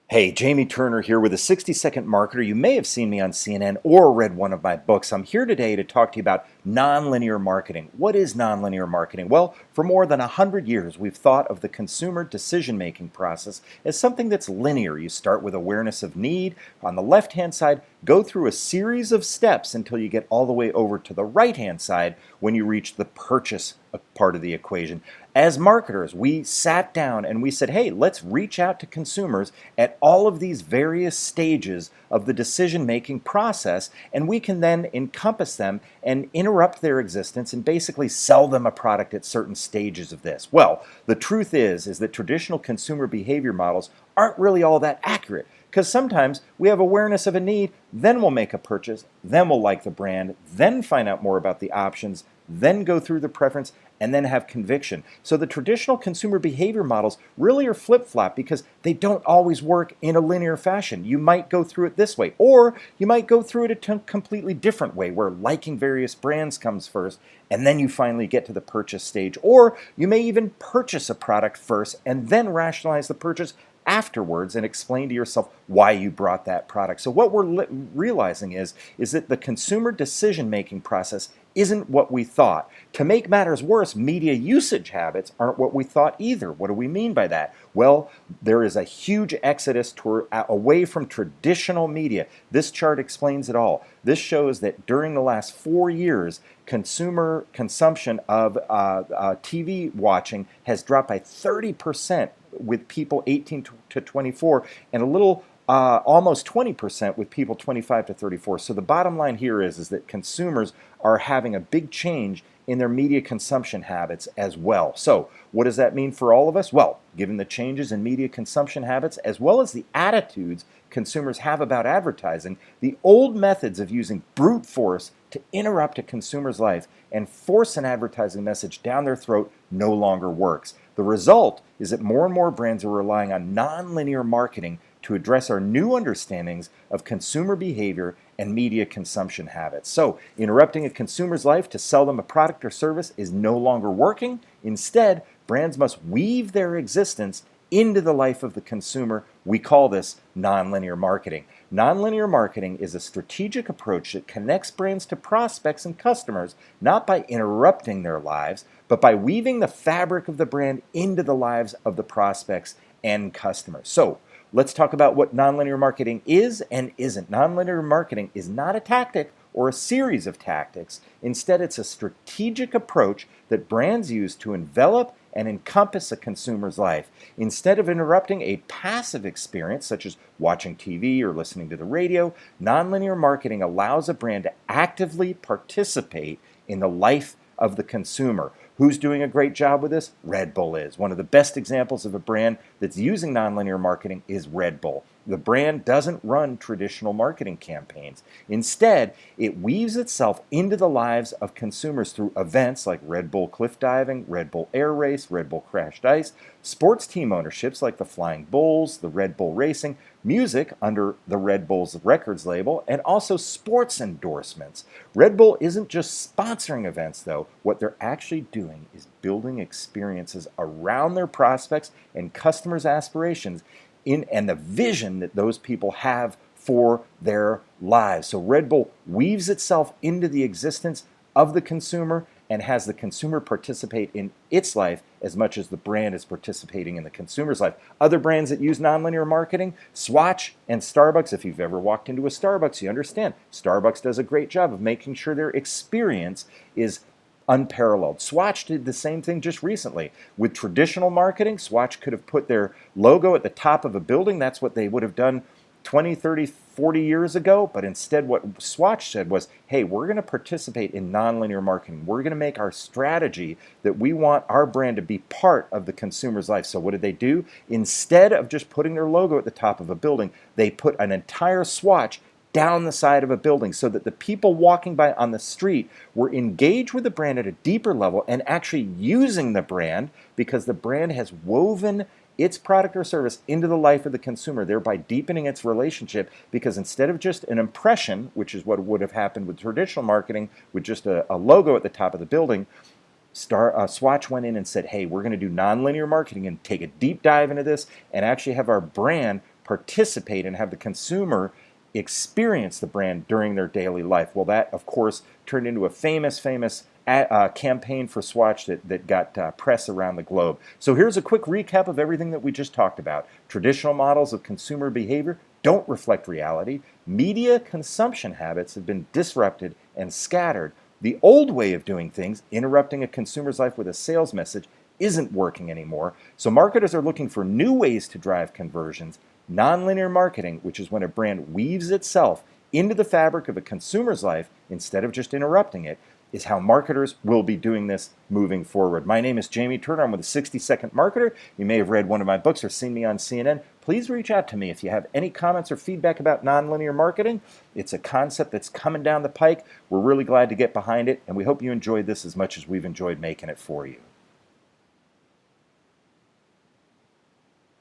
Hey, Jamie Turner here with a 60-second marketer. You may have seen me on CNN or read one of my books. I'm here today to talk to you about nonlinear marketing. What is nonlinear marketing? Well, for more than 100 years, we've thought of the consumer decision-making process as something that's linear. You start with awareness of need. On the left-hand side, go through a series of steps until you get all the way over to the right-hand side when you reach the purchase part of the equation. As marketers, we sat down and we said, hey, let's reach out to consumers at all of these various stages of the decision-making process, and we can then encompass them and interrupt their existence and basically sell them a product at certain stages of this. Well, the truth is that traditional consumer behavior models aren't really all that accurate, because sometimes we have awareness of a need, then we'll make a purchase, then we'll like the brand, then find out more about the options, then go through the preference, and then have conviction. So the traditional consumer behavior models really are flip-flop because they don't always work in a linear fashion. You might go through it this way, or you might go through it a completely different way where liking various brands comes first, and then you finally get to the purchase stage. Or you may even purchase a product first and then rationalize the purchase afterwards and explain to yourself why you brought that product. So what we're realizing is that the consumer decision-making process isn't what we thought. To make matters worse, media usage habits aren't what we thought either. What do we mean by that? Well, there is a huge exodus away from traditional media. This chart explains it all. This shows that during the last 4 years, consumer consumption of TV watching has dropped by 30% with people 18 to 24, and a little almost 20% with people 25 to 34. So the bottom line here is that consumers are having a big change in their media consumption habits as well. So what does that mean for all of us? Well, given the changes in media consumption habits as well as the attitudes consumers have about advertising, the old methods of using brute force to interrupt a consumer's life and force an advertising message down their throat no longer works. The result is that more and more brands are relying on nonlinear marketing to address our new understandings of consumer behavior and media consumption habits. So, interrupting a consumer's life to sell them a product or service is no longer working. Instead, brands must weave their existence into the life of the consumer. We call this nonlinear marketing. Nonlinear marketing is a strategic approach that connects brands to prospects and customers, not by interrupting their lives, but by weaving the fabric of the brand into the lives of the prospects and customers. So, let's talk about what nonlinear marketing is and isn't. Nonlinear marketing is not a tactic or a series of tactics. Instead, it's a strategic approach that brands use to envelop and encompass a consumer's life. Instead of interrupting a passive experience, such as watching TV or listening to the radio, nonlinear marketing allows a brand to actively participate in the life of the consumer. Who's doing a great job with this? Red Bull is. One of the best examples of a brand that's using nonlinear marketing is Red Bull. The brand doesn't run traditional marketing campaigns. Instead, it weaves itself into the lives of consumers through events like Red Bull Cliff Diving, Red Bull Air Race, Red Bull Crashed Ice, sports team ownerships like the Flying Bulls, the Red Bull Racing, music under the Red Bull's Records label, and also sports endorsements. Red Bull isn't just sponsoring events, though. What they're actually doing is building experiences around their prospects and customers' aspirations and the vision that those people have for their lives. So Red Bull weaves itself into the existence of the consumer and has the consumer participate in its life as much as the brand is participating in the consumer's life. Other brands that use nonlinear marketing, Swatch and Starbucks. If you've ever walked into a Starbucks, you understand Starbucks does a great job of making sure their experience is unparalleled. Swatch did the same thing just recently. With traditional marketing, Swatch could have put their logo at the top of a building. That's what they would have done 20, 30, 40 years ago. But instead, what Swatch said was, hey, we're going to participate in nonlinear marketing. We're going to make our strategy that we want our brand to be part of the consumer's life. So what did they do? Instead of just putting their logo at the top of a building, they put an entire swatch down the side of a building so that the people walking by on the street were engaged with the brand at a deeper level and actually using the brand because the brand has woven its product or service into the life of the consumer, thereby deepening its relationship because instead of just an impression, which is what would have happened with traditional marketing with just a logo at the top of the building, Swatch went in and said, hey, we're going to do nonlinear marketing and take a deep dive into this and actually have our brand participate and have the consumer experience the brand during their daily life. Well, that, of course, turned into a famous campaign for Swatch that got press around the globe. So here's a quick recap of everything that we just talked about. Traditional models of consumer behavior don't reflect reality. Media consumption habits have been disrupted and scattered. The old way of doing things, interrupting a consumer's life with a sales message, isn't working anymore. So marketers are looking for new ways to drive conversions. Nonlinear marketing, which is when a brand weaves itself into the fabric of a consumer's life instead of just interrupting it, is how marketers will be doing this moving forward. My name is Jamie Turner. I'm with the 60 Second Marketer. You may have read one of my books or seen me on CNN. Please reach out to me if you have any comments or feedback about nonlinear marketing. It's a concept that's coming down the pike. We're really glad to get behind it, and we hope you enjoyed this as much as we've enjoyed making it for you.